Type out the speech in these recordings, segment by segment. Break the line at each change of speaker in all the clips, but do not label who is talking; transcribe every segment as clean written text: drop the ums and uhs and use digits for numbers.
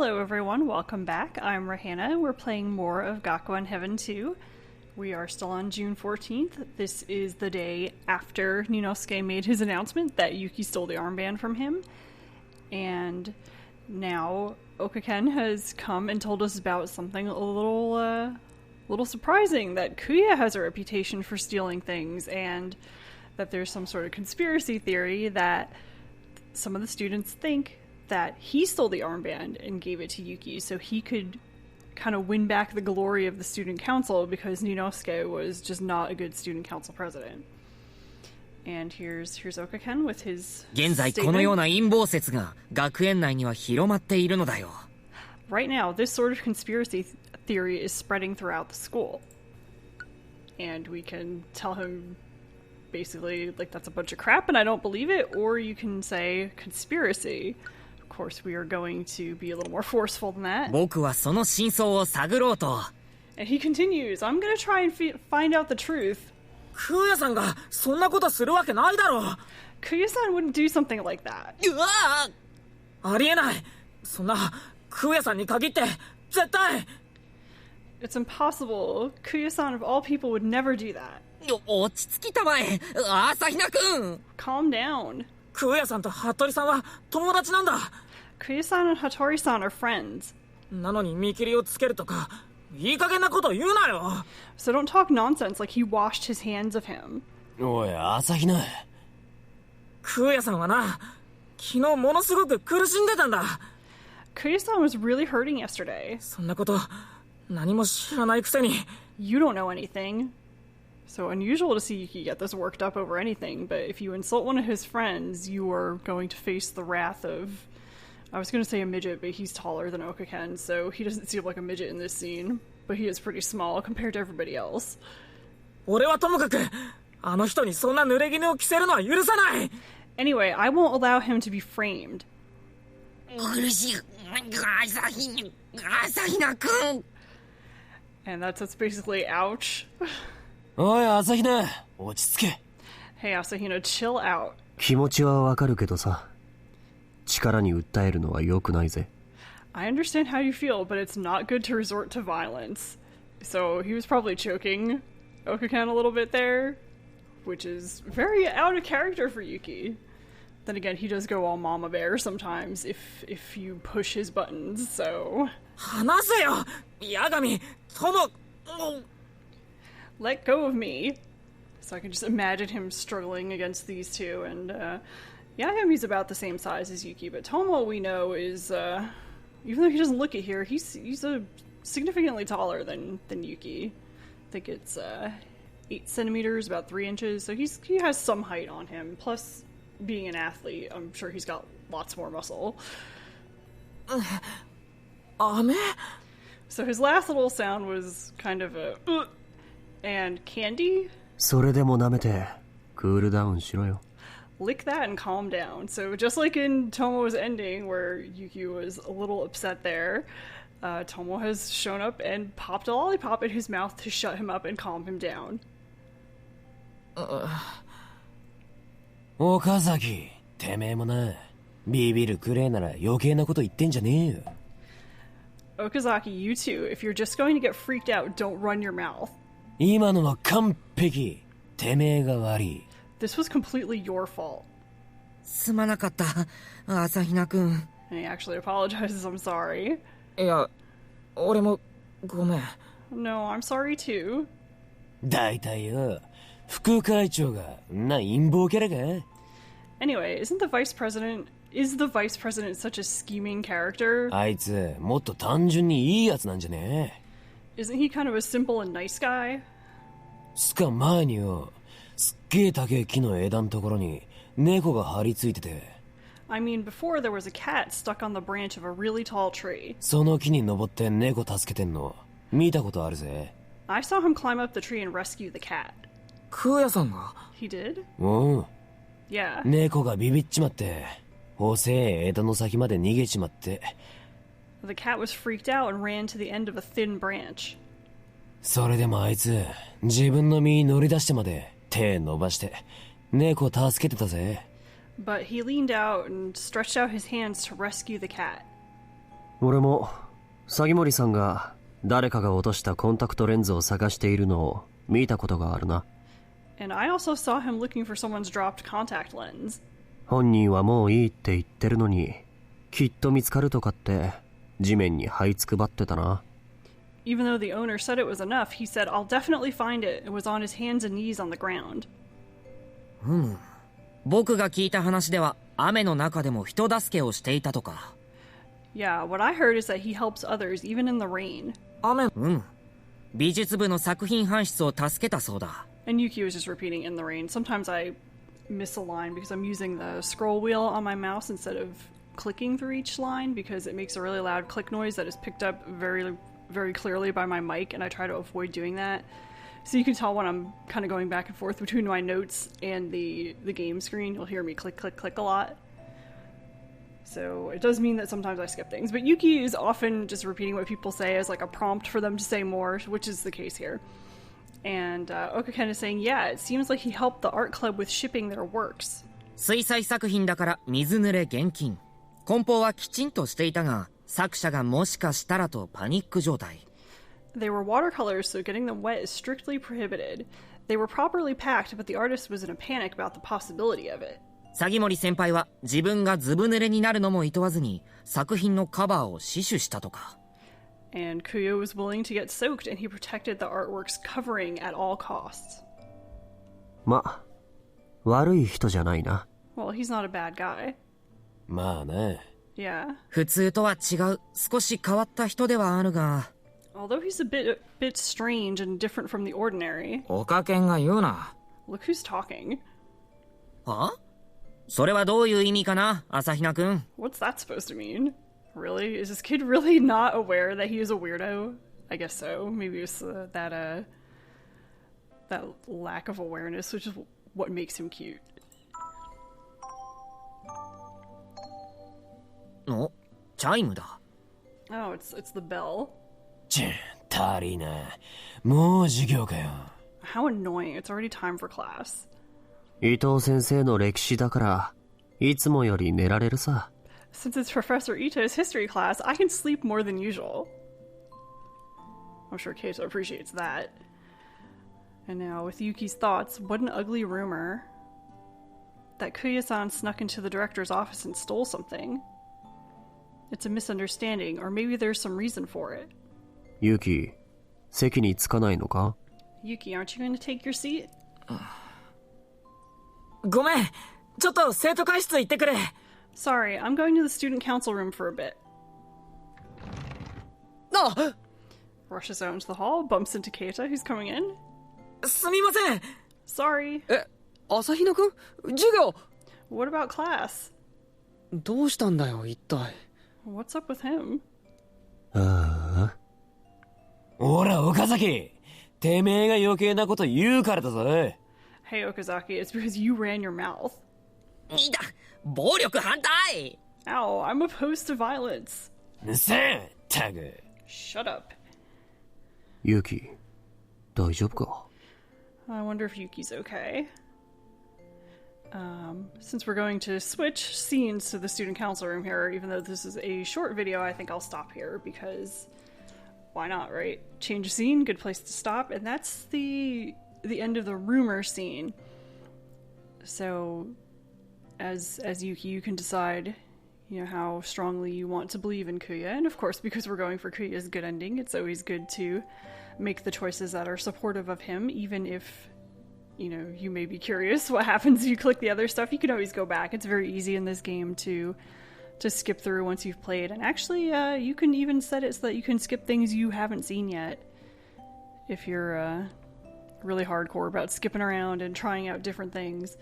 Hello everyone, welcome back. I'm Rahanna. We're playing more of Gakuen Heaven 2. We are still on June 14th. This is the day after Ninosuke made his announcement that Yuki stole the armband from him. And now Okaken has come and told us about something a little surprising, that Kuya has a reputation for stealing things, and that there's some sort of conspiracy theory that some of the students think that he stole the armband and gave it to Yuki so he could kind of win back the glory of the student council, because Ninosuke was just not a good student council president. And here's Okaken with his statement. Right now, this sort of conspiracy theory is spreading throughout the school. And we can tell him basically, like, that's a bunch of crap and I don't believe it, or you can say conspiracy. Of course, we are going to be a little more forceful than that. And he continues, I'm going to try and find out the truth.
Kuya-san
wouldn't do something like that. It's impossible. Kuya-san, of all people, would never do that. Calm down.
Kuya-san and
Hattori-san are friends. So don't talk nonsense like he washed his hands of him. Kuya-san was really hurting yesterday. You don't know anything. So unusual to see Yuki get this worked up over anything, but if you insult one of his friends, you are going to face the wrath of... I was going to say a midget, but he's taller than Okaken, so he doesn't seem like a midget in this scene. But he is pretty small compared to everybody else. Anyway, I won't allow him to be framed. And that's basically ouch. Hey, Asahina, chill out. I understand how you feel, but it's not good to resort to violence. So he was probably choking Okaken a little bit there, which is very out of character for Yuki. Then again, he does go all mama bear sometimes if you push his buttons, so... Let go of me. So I can just imagine him struggling against these two, and Yagami's about the same size as Yuki, but Tomo, we know, is even though he doesn't look it here, he's significantly taller than Yuki. I think it's 8 centimeters, about 3 inches, so he has some height on him. Plus, being an athlete, I'm sure he's got lots more muscle. So his last little sound was kind of a and candy? Lick that and calm down. So just like in Tomo's ending, where Yuki was a little upset there, Tomo has shown up and popped a lollipop in his mouth to shut him up and calm him down.
Okazaki, てめえもな、ビビるくれえなら余計なこと言ってんじゃねえよ。
Okazaki, you too. If you're just going to get freaked out, don't run your mouth.
今のは完璧。てめえが悪い。
This was completely your fault.
すまなかった、朝比奈くん。
And he actually apologizes, I'm sorry.
いや、俺もごめん。
No, I'm sorry too.
だいたいよ、副会長がな陰謀キャラか。
Anyway, is the vice president such a scheming character?
あいつもっと単純にいいやつなんじゃねえ。
Isn't he kind of a simple and nice guy?
つか前によ、すっげえ高い木の枝のところに猫が張り付いてて。
I mean, before there was a cat stuck on the branch of a really tall tree.
その木に登って猫助けてんの見たことあるぜ。
I saw him climb up the tree and rescue the cat.
クーヤさんが
He did?
うん。
Yeah.
猫がビビっちまって、細え枝の先まで逃げちまって。
The cat was freaked out and ran to the end of a thin branch.
それでもあいつ、自分の身に乗り出してまで手伸ばして、猫助けてたぜ。
But he leaned out and stretched out his hands to rescue the cat.
俺も鷺森さんが誰かが落としたコンタクトレンズを探しているのを見たことがあるな。
And I also saw him looking for someone's dropped contact lens.
本人はもういいって言ってるのに、きっと見つかるとかって地面に這いつくばってたな。
Even though the owner said it was enough, he said, I'll definitely find it. It was on his hands and knees on the ground.
僕が聞いた話では雨の中でも人助けをしていたとか。
Yeah, what I heard is that he helps others even in the rain.
美術部の作品搬出を助けたそうだ。
And Yuki was just repeating in the rain. Sometimes I miss a line because I'm using the scroll wheel on my mouse instead of clicking through each line because it makes a really loud click noise that is picked up very, very clearly by my mic, and I try to avoid doing that. So you can tell when I'm kind of going back and forth between my notes and the game screen. You'll hear me click, click, click a lot. So it does mean that sometimes I skip things. But Yuki is often just repeating what people say as like a prompt for them to say more, which is the case here. And Okaken is saying, yeah, it seems like he helped the art club with shipping their works.
水彩作品だから水濡れ厳禁。梱包はきちんとしていたが、作者がもしかしたらとパニック状態。
They were watercolors, so getting them wet is strictly prohibited. They were properly packed, but the artist was in a panic about the possibility of it.
鷺森先輩は自分がずぶ濡れになるのも厭わずに作品のカバーを死守したとか。
And Kuya was willing to get soaked, and he protected the artwork's covering at all costs.
ま、悪い人じゃないな。
Well, he's not a bad guy.
まあね。
Yeah.
普通とは違う、少し変わった人ではあるが。
Although he's a bit strange and different from the ordinary.
おかけんが言うな。
Look who's talking.
は？それはどういう意味かな、朝比奈くん。
What's that supposed to mean? Really? Is this kid really not aware that he is a weirdo? I guess so. Maybe it's that lack of awareness, which is what makes him cute.
お、チャイムだ。
Oh, it's the bell.
足りない。もう授業かよ。
How annoying. It's already time for class.
伊藤先生の歴史だから、いつもより寝られるさ。
Since it's Professor Ito's history class, I can sleep more than usual. I'm sure Keito appreciates that. And now, with Yuki's thoughts, what an ugly rumor. That Kuya-san snuck into the director's office and stole something. It's a misunderstanding, or maybe there's some reason for it.
Yuki, 席に着かないのか?
Yuki, aren't you going to take your seat?
ごめん、ちょっと生徒会室行ってくれ。
Sorry, I'm going to the student council room for a bit.
Ah!
Rushes out into the hall, bumps into Keita, who's coming in.
すみません。
Sorry.
朝比奈くん、授業。
What about class?
どうしたんだよ、一体。
What's up with him?
ほら、岡崎。てめえが余計なこと言うからだぞ。
Hey, Okazaki, it's because you ran your mouth.
いいだ、暴力反対。
Ow, I'm opposed to violence.
さあ、タグ。
Shut up.
Yuki, 大丈夫か?
I wonder if Yuki's okay. Since we're going to switch scenes to the student council room here, even though this is a short video, I think I'll stop here because why not, right? Change of scene, good place to stop, and that's the end of the rumor scene. So, as Yuki, you can decide, you know, how strongly you want to believe in Kuya, and of course, because we're going for Kuya's good ending, it's always good to make the choices that are supportive of him, even if, you know, you may be curious what happens if you click the other stuff. You can always go back. It's very easy in this game to skip through once you've played. And actually, you can even set it so that you can skip things you haven't seen yet. If you're really hardcore about skipping around and trying out different things.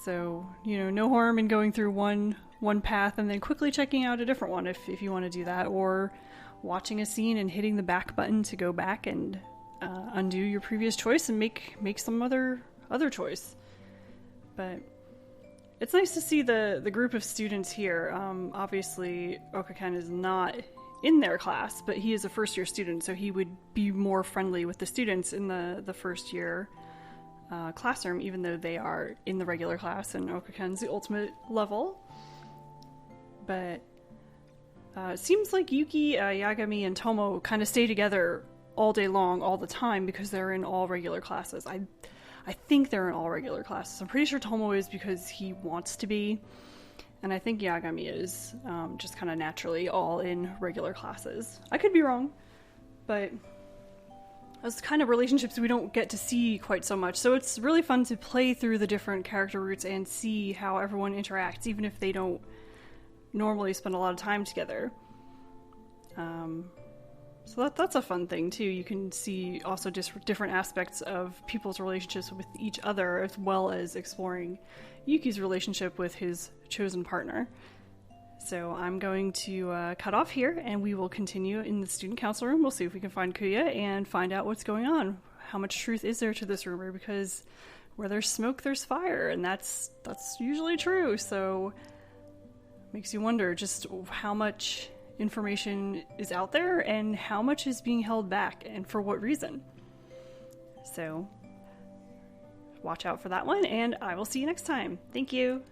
So, you know, no harm in going through one path and then quickly checking out a different one if you want to do that. Or watching a scene and hitting the back button to go back and undo your previous choice and make some other choice. But it's nice to see the group of students here. Obviously, Okaken is not in their class, but he is a first-year student, so he would be more friendly with the students in the first-year classroom, even though they are in the regular class and Okaken's the ultimate level. But It seems like Yuki, Yagami, and Tomo kind of stay together all day long, all the time, because they're in all regular classes. I think they're in all regular classes. I'm pretty sure Tomo is because he wants to be, and I think Yagami is just kind of naturally all in regular classes. I could be wrong, but those kind of relationships we don't get to see quite so much. So it's really fun to play through the different character roots and see how everyone interacts, even if they don't normally spend a lot of time together. So that's a fun thing too. You can see also just different aspects of people's relationships with each other, as well as exploring Yuki's relationship with his chosen partner. So I'm going to cut off here, and we will continue in the student council room. We'll see if we can find Kuya and find out what's going on. How much truth is there to this rumor? Because where there's smoke, there's fire, and that's usually true. So makes you wonder just how much information is out there and how much is being held back and for what reason. So watch out for that one, and I will see you next time. Thank you.